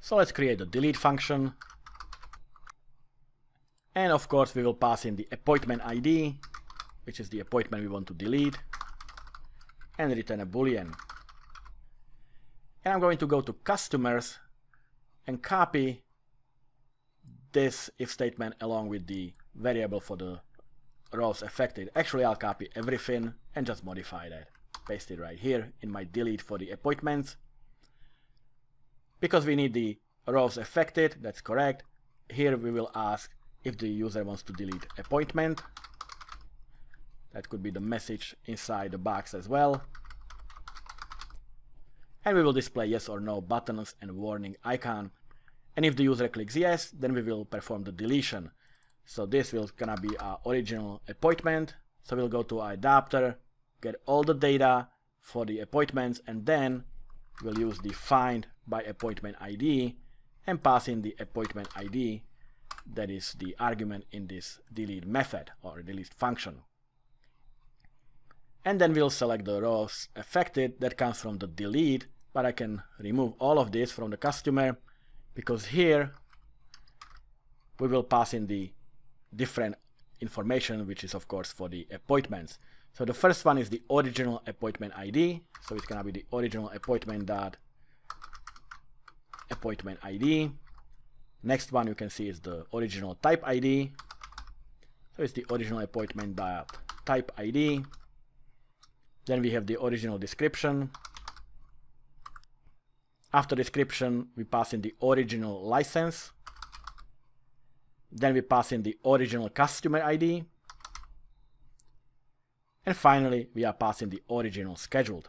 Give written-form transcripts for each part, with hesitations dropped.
So let's create the delete function. And of course we will pass in the appointment ID, which is the appointment we want to delete, and return a boolean. And I'm going to go to customers and copy this if statement along with the variable for the rows affected. Actually, I'll copy everything and just modify that. Paste it right here in my delete for the appointments. Because we need the rows affected, that's correct. Here we will ask if the user wants to delete appointment. That could be the message inside the box as well. And we will display yes or no buttons and warning icon. And if the user clicks yes, then we will perform the deletion. So this will gonna be our original appointment. So we'll go to our adapter, get all the data for the appointments, and then we'll use the find by appointment ID and pass in the appointment ID that is the argument in this delete method or delete function. And then we'll select the rows affected that comes from the delete, but I can remove all of this from the customer because here we will pass in the different information, which is of course for the appointments. So the first one is the original appointment ID. So it's gonna be the original appointment dot appointment ID. Next one you can see is the original type ID. So it's the original appointment dot type ID. Then we have the original description. After description, we pass in the original license. Then we pass in the original customer ID. And finally, we are passing the original scheduled.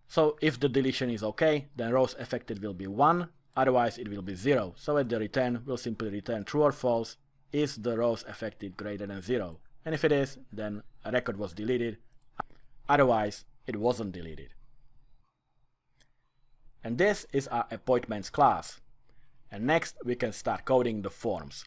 So if the deletion is okay, then rows affected will be 1, otherwise it will be 0. So at the return, we'll simply return true or false, is the rows affected greater than 0. And if it is, then a record was deleted, otherwise it wasn't deleted. And this is our appointments class. And next we can start coding the forms.